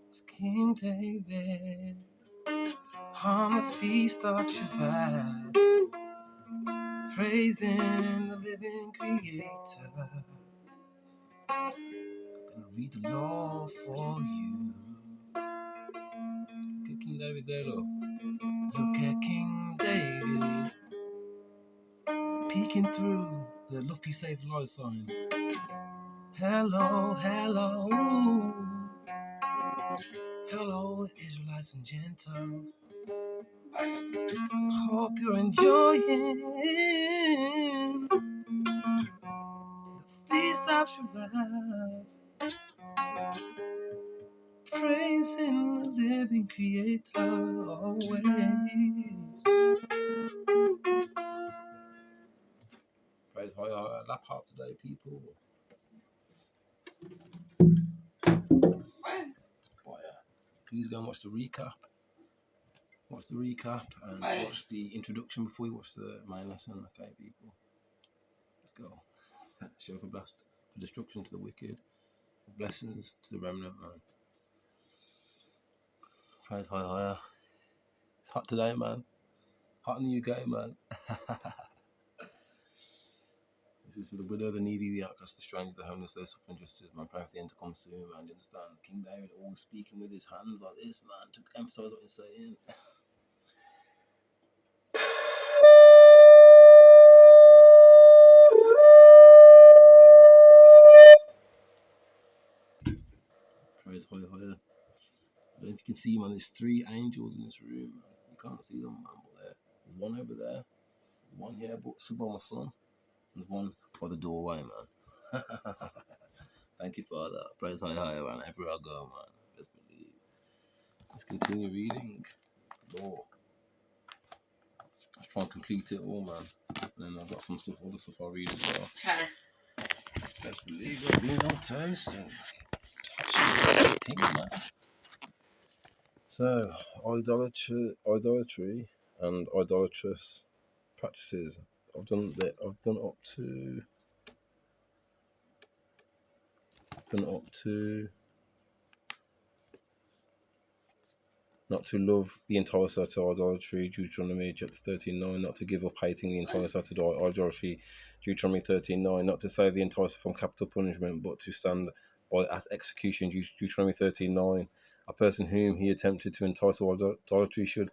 It's King David on the feast of shauvout, praising the living Creator. I'm gonna read the law for you. Look at King David there, look. Look at King David peeking through the Love Peace Save Life sign. Hello, hello, hello, Israelites and Gentiles. Hope you're enjoying the feast of Shabbat, praising the living Creator always. Praise high, lap hop today, people. Please go and watch the recap. Watch the recap and watch the introduction before you watch the main lesson. Okay, people. Let's go. Show for blast, for destruction to the wicked, for blessings to the remnant, man. Praise higher. It's hot today, man. Hot in the UK, man. This is for the widow, the needy, the outcast, the stranger, the homeless, those suffering justice, man. Pray for the end to come soon, man. You understand? King David always speaking with his hands like this, man, to emphasize what he's saying. Praise higher. I don't know if you can see, man, there's 3 angels in this room, man. You can't see them, man, but there's one over there, one here, but stood by my son. There's one by the doorway, man. Thank you, Father. Praise higher, man. Everywhere I go, man. Best believe. Let's continue reading law. Let's try and complete it all, man. And then I've got some stuff, other stuff I'll read as well. Best believe it. Being on toast and touching man. So, idolatry and idolatrous practices. I've done up to not to love the entire side to idolatry, Deuteronomy chapter 13:9, not to give up hating the entire side to idolatry, Deuteronomy 13:9, not to save the entire from capital punishment, but to stand by at execution, Deuteronomy 13:9. A person whom he attempted to entice to idolatry should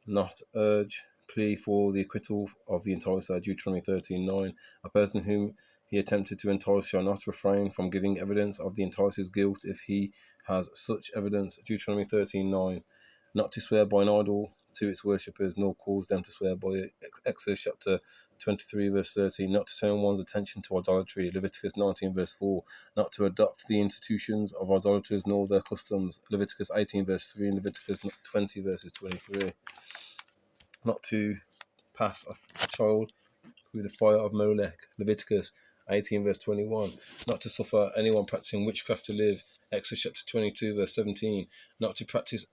not urge plea for the acquittal of the enticer, Deuteronomy 13:9. A person whom he attempted to entice shall not refrain from giving evidence of the enticer's guilt if he has such evidence, Deuteronomy 13:9. Not to swear by an idol to its worshippers, nor cause them to swear by it, Exodus chapter 23 verse 13. Not to turn one's attention to idolatry, Leviticus 19 verse 4. Not to adopt the institutions of idolaters nor their customs, Leviticus 18 verse 3 and Leviticus 20 verses 23. Not to pass a child through the fire of Molech, Leviticus 18 verse 21. Not to suffer anyone practicing witchcraft to live, Exodus chapter 22 verse 17. Not to practice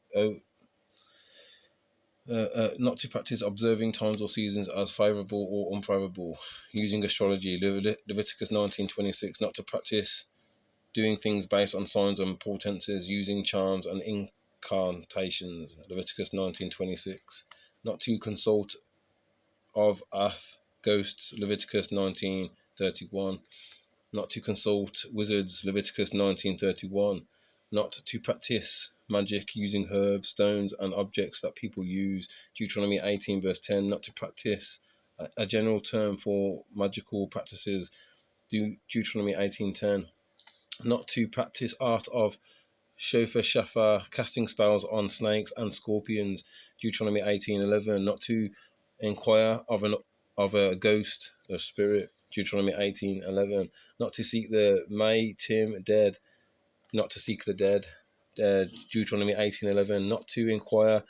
observing times or seasons as favourable or unfavourable, using astrology, Leviticus 19:26. Not to practice doing things based on signs and portenses, using charms and incantations, Leviticus 19:26. Not to consult of ghosts, Leviticus 19:31. Not to consult wizards, Leviticus 19:31. Not to practice magic using herbs, stones, and objects that people use, Deuteronomy 18 verse 10. Not to practice a general term for magical practices, Deuteronomy 18:10. Not to practice art of shauvout, casting spells on snakes and scorpions, Deuteronomy 18:11. Not to inquire of a ghost or spirit, Deuteronomy 18:11. Not to seek the dead, not to seek the dead, Deuteronomy 18:11. Not to inquire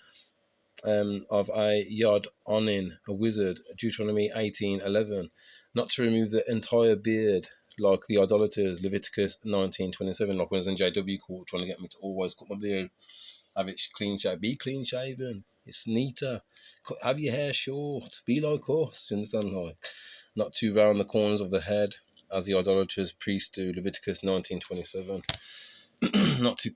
of a yod onin, a wizard, Deuteronomy 18:11. Not to remove the entire beard like the idolaters, Leviticus 19:27. Like when I was in JW court trying to get me to always cut my beard, have it clean shaven, be clean shaven. It's neater. Have your hair short. Be like us. You understand? Like, not to round the corners of the head, as the idolatrous priests do, Leviticus 19:27. Not to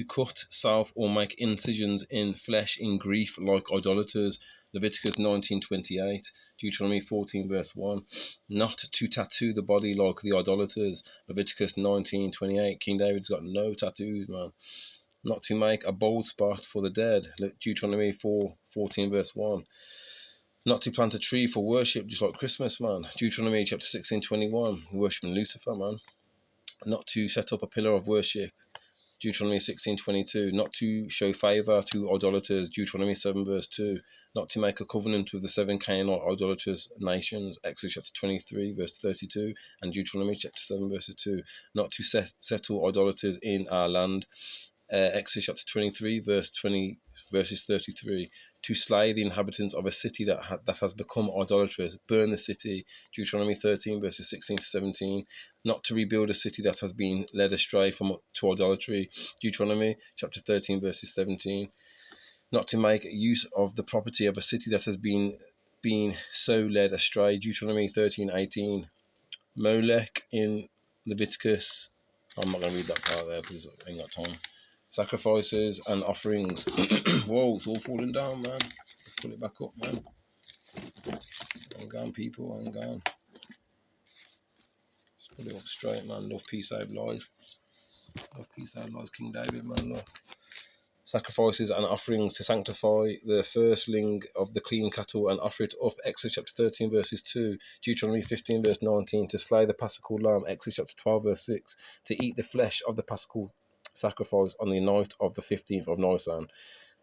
cut self or make incisions in flesh in grief like idolaters, Leviticus 19:28, Deuteronomy 14 verse 1. Not to tattoo the body like the idolaters, Leviticus 19:28. King David's got no tattoos, man. Not to make a bald spot for the dead, Deuteronomy 4:14 verse 1. Not to plant a tree for worship, just like Christmas, man. Deuteronomy chapter 16:21, worshiping Lucifer, man. Not to set up a pillar of worship, Deuteronomy 16:22. Not to show favour to idolaters, Deuteronomy 7 verse 2. Not to make a covenant with the 7 Canaanite idolatrous nations, Exodus chapter 23 verse 32, and Deuteronomy chapter 7 verse 2. Not to settle idolaters in our land, Exodus chapter 23 verses 33. To slay the inhabitants of a city that has become idolatrous, burn the city, Deuteronomy 13 verses 16 to 17. Not to rebuild a city that has been led astray to idolatry, Deuteronomy chapter 13 verses 17. Not to make use of the property of a city that has been so led astray, Deuteronomy 13:18. Molech in Leviticus. I'm not going to read that part there because I ain't got time. Sacrifices and offerings. Whoa, it's all falling down, man. Let's pull it back up, man. I'm gone, people. I'm gone. Let's pull it up straight, man. Love, peace, save lives. Love, peace, save lives. King David, man. Look. Sacrifices and offerings to sanctify the firstling of the clean cattle and offer it up, Exodus chapter 13 verses 2, Deuteronomy 15 verse 19, to slay the paschal lamb, Exodus chapter 12 verse 6, to eat the flesh of the paschal sacrifice on the night of the 15th of Nisan,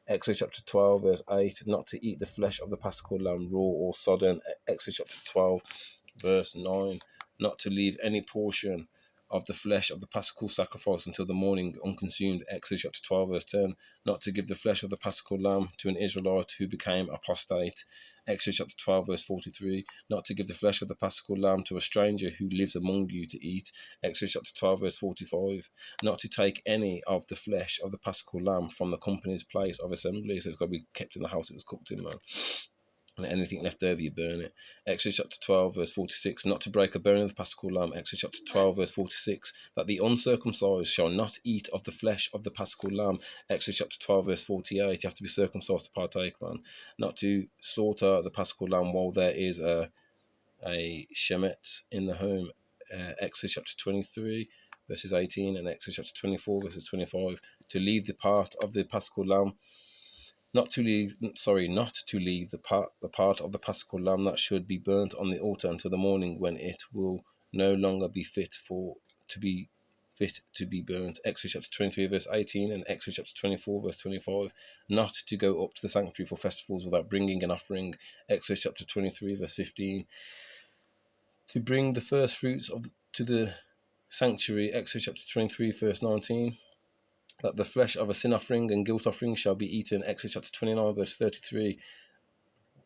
Exodus chapter 12 verse 8, not to eat the flesh of the paschal lamb raw or sodden, Exodus chapter 12 verse 9, not to leave any portion of the flesh of the paschal sacrifice until the morning unconsumed, Exodus chapter 12 verse 10, not to give the flesh of the paschal lamb to an Israelite who became apostate, Exodus chapter 12 verse 43, not to give the flesh of the paschal lamb to a stranger who lives among you to eat, Exodus chapter 12 verse 45, not to take any of the flesh of the paschal lamb from the company's place of assembly, so it's got to be kept in the house it was cooked in, man. And anything left over, you burn it. Exodus chapter 12, verse 46, not to break a bone of the paschal lamb. Exodus chapter 12, verse 46, that the uncircumcised shall not eat of the flesh of the paschal lamb. Exodus chapter 12, verse 48, you have to be circumcised to partake, man. Not to slaughter the paschal lamb while there is a shemet in the home. Exodus chapter 23, verses 18, and Exodus chapter 24, verses 25, to leave the part of the paschal lamb. Not to leave the part of the paschal lamb that should be burnt on the altar until the morning, when it will no longer be fit to be burnt. Exodus chapter 23 verse 18 and Exodus chapter 24 verse 25. Not to go up to the sanctuary for festivals without bringing an offering. Exodus chapter 23 verse 15. To bring the first fruits to the sanctuary. Exodus chapter 23 verse 19. That the flesh of a sin offering and guilt offering shall be eaten, Exodus chapter 29 verse 33.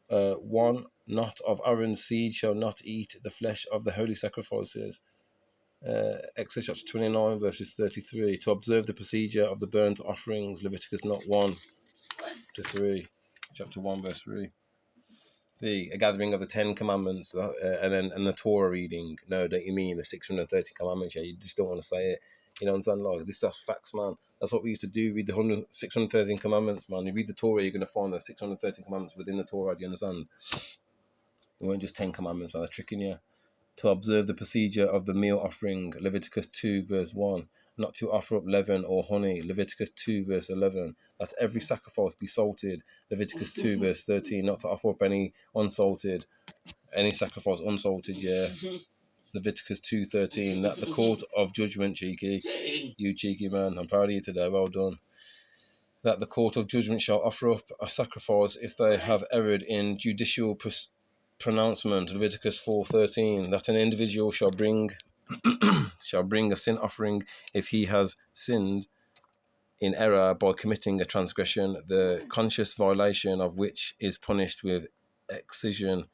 One not of Aaron's seed shall not eat the flesh of the holy sacrifices, Exodus chapter 29 verses 33. To observe the procedure of the burnt offerings, Leviticus not 1 to 3, chapter 1 verse 3. A gathering of the 10 commandments, and the Torah reading. No, don't you mean the 630 commandments? Yeah, you just don't want to say it. You know what I'm saying? Like, that's facts, man. That's what we used to do. Read the 613 commandments, man. You read the Torah, you're going to find the 613 commandments within the Torah. Do you understand? It weren't just 10 commandments that are tricking you. To observe the procedure of the meal offering, Leviticus 2 verse 1. Not to offer up leaven or honey, Leviticus 2 verse 11. That every sacrifice be salted, Leviticus 2 verse 13. Not to offer up any sacrifice unsalted, yeah. Leviticus 2:13. That the court of judgment, cheeky, you cheeky man, I'm proud of you today, well done. That the court of judgment shall offer up a sacrifice if they have erred in judicial pronouncement, Leviticus 4:13. That an individual shall bring a sin offering if he has sinned in error by committing a transgression, the conscious violation of which is punished with excision,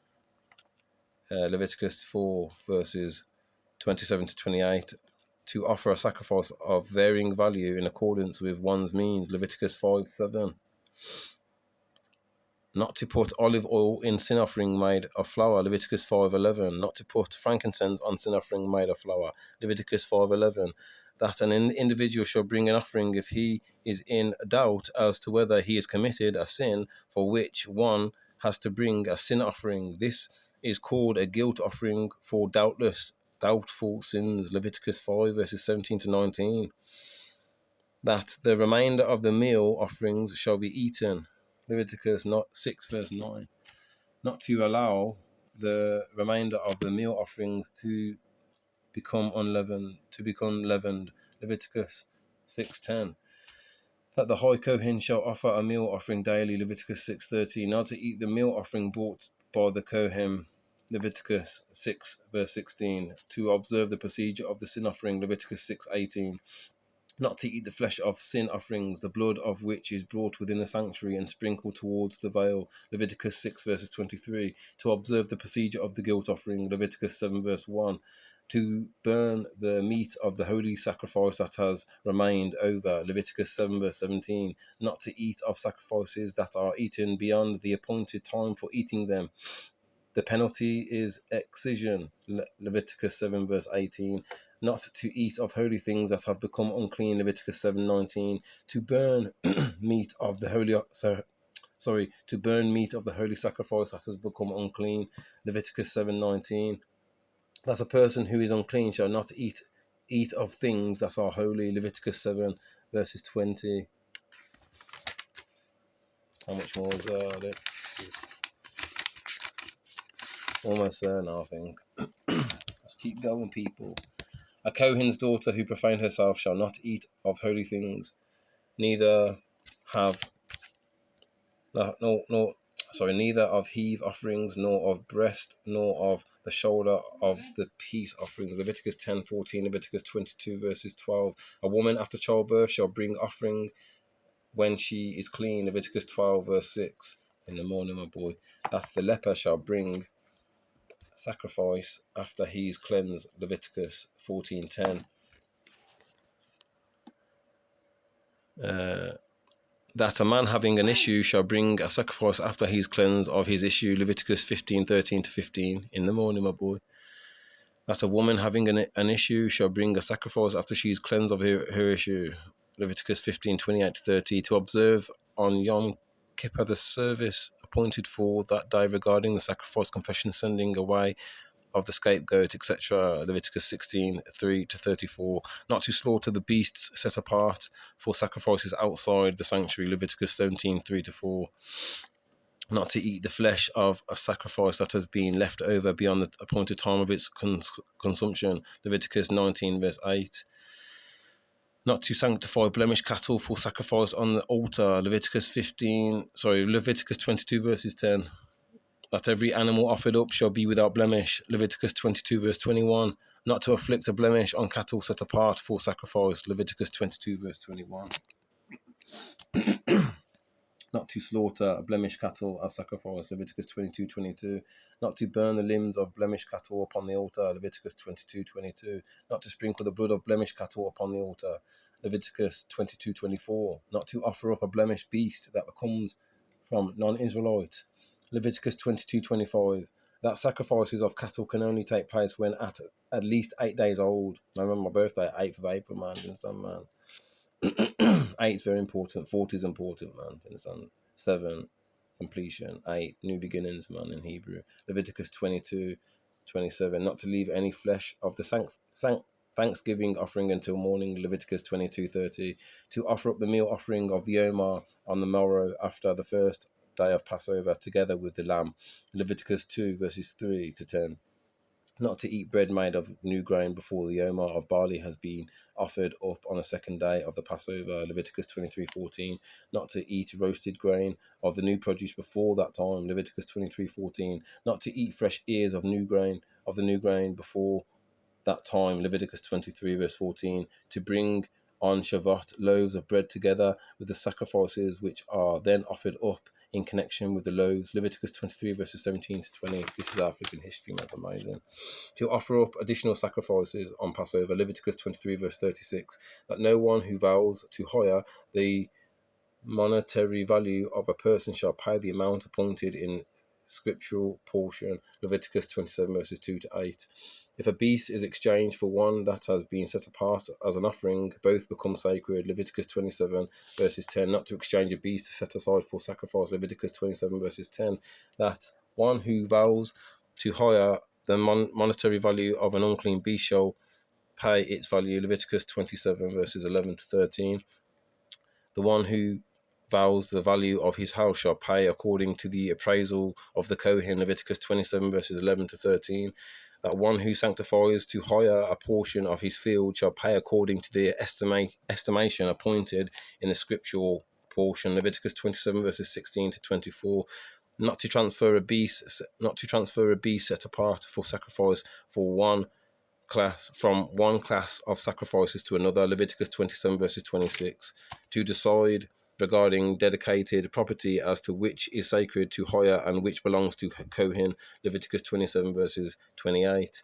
Leviticus 4 verses 27 to 28. To offer a sacrifice of varying value in accordance with one's means, Leviticus 5:7. not to put olive oil in sin offering made of flour, Leviticus 5:11, not to put frankincense on sin offering made of flour, Leviticus 5:11, that an individual shall bring an offering if he is in doubt as to whether he has committed a sin for which one has to bring a sin offering. This is called a guilt offering for doubtful sins, Leviticus 5 verses 17 to 19. That the remainder of the meal offerings shall be eaten, Leviticus 6 verse 9. Not to allow the remainder of the meal offerings to become leavened, Leviticus 6:10. That the high Kohen shall offer a meal offering daily, Leviticus 6:30. Not to eat the meal offering brought by the Kohen, Leviticus 6 verse 16. To observe the procedure of the sin offering, Leviticus 6:18. Not to eat the flesh of sin offerings, the blood of which is brought within the sanctuary and sprinkled towards the veil, Leviticus 6 verses 23. To observe the procedure of the guilt offering, Leviticus 7 verse 1. To burn the meat of the holy sacrifice that has remained over, Leviticus 7 verse 17. Not to eat of sacrifices that are eaten beyond the appointed time for eating them. The penalty is excision, Leviticus 7 verse 18. Not to eat of holy things that have become unclean, Leviticus 7:19. To burn meat of the holy to burn meat of the holy sacrifice that has become unclean, Leviticus 7:19. That a person who is unclean shall not eat of things that are holy, Leviticus 7 verses 20. How much more is there? Almost there now, I think. Let's keep going, people. A Kohen's daughter who profaned herself shall not eat of holy things, neither of heave offerings, nor of breast, nor of the shoulder of the peace offerings. Leviticus 10:14, Leviticus 22 verses 12. A woman after childbirth shall bring offering when she is clean, Leviticus 12 verse 6. In the morning, my boy. That's the leper shall bring sacrifice after he is cleansed, Leviticus 14:10. That a man having an issue shall bring a sacrifice after he is cleansed of his issue, Leviticus 15:13 to 15. In the morning, my boy. That a woman having an issue shall bring a sacrifice after she is cleansed of her issue, Leviticus 15:28 to 30. To observe on Yom Kippur the service appointed for that day regarding the sacrifice, confession, sending away of the scapegoat, etc. Leviticus 16:3 to 34. Not to slaughter the beasts set apart for sacrifices outside the sanctuary, Leviticus 17:3 to 4. Not to eat the flesh of a sacrifice that has been left over beyond the appointed time of its consumption, Leviticus 19 verse 8. Not to sanctify blemished cattle for sacrifice on the altar, Leviticus 22 verses 10. That every animal offered up shall be without blemish, Leviticus 22 verse 21. Not to afflict a blemish on cattle set apart for sacrifice, Leviticus 22 verse 21. Not to slaughter a blemished cattle as sacrifice, Leviticus 22:22. Not to burn the limbs of blemished cattle upon the altar, Leviticus 22:22. Not to sprinkle the blood of blemished cattle upon the altar, Leviticus 22:24. Not to offer up a blemished beast that comes from non-Israelites, Leviticus 22:25. That sacrifices of cattle can only take place when at least 8 days old. I remember my birthday, 8th of April, man. You understand, man? 8 is very important. 40 is important, man. You understand? 7, completion. 8, new beginnings, man, in Hebrew. Leviticus 22:27. Not to leave any flesh of the Thanksgiving offering until morning, Leviticus 22:30. To offer up the meal offering of the Omer on the morrow after the first day of Passover, together with the lamb, Leviticus 2 verses 3 to 10. Not to eat bread made of new grain before the Omer of barley has been offered up on the second day of the Passover, Leviticus 23:14. Not to eat roasted grain of the new produce before that time, Leviticus 23:14. Not to eat fresh ears of the new grain before that time, Leviticus 23 verse 14. To bring on shauvout loaves of bread together with the sacrifices which are then offered up in connection with the loaves, Leviticus 23 verses 17 to 20. This is African history, man. That's amazing. To offer up additional sacrifices on Passover, Leviticus 23 verse 36. That no one who vows to hire the monetary value of a person shall pay the amount appointed in scriptural portion, Leviticus 27 verses 2 to 8. If a beast is exchanged for one that has been set apart as an offering, both become sacred, Leviticus 27 verses 10. Not to exchange a beast set aside for sacrifice, Leviticus 27 verses 10. That one who vows to hire the monetary value of an unclean beast shall pay its value, Leviticus 27 verses 11 to 13. The one who vows the value of his house shall pay according to the appraisal of the Kohen, Leviticus 27 verses 11 to 13. That one who sanctifies to hire a portion of his field shall pay according to the estimation appointed in the scriptural portion, Leviticus 27 verses 16 to 24. Not to transfer a beast set apart for sacrifice from one class of sacrifices to another, Leviticus 27 verses 26. To decide regarding dedicated property as to which is sacred to hire and which belongs to Kohen, Leviticus 27 verses 28.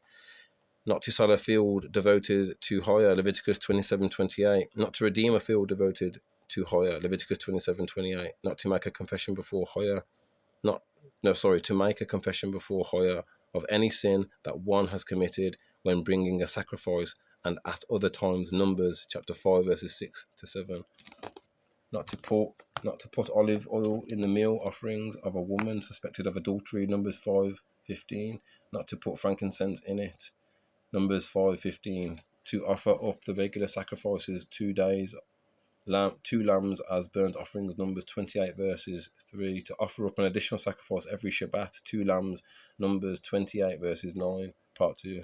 Not to sell a field devoted to hire, Leviticus 27:28. Not to redeem a field devoted to hire, Leviticus 27:28. Not to make a confession before hire, to make a confession before hire of any sin that one has committed when bringing a sacrifice, and at other times, Numbers chapter 5 verses 6 to 7. Not to put olive oil in the meal offerings of a woman suspected of adultery, Numbers 5:15. Not to put frankincense in it, Numbers 5:15. To offer up the regular sacrifices 2 days, 2 lambs as burnt offerings, Numbers 28 verses 3. To offer up an additional sacrifice every Shabbat, 2 lambs, Numbers 28 verses 9, part 2.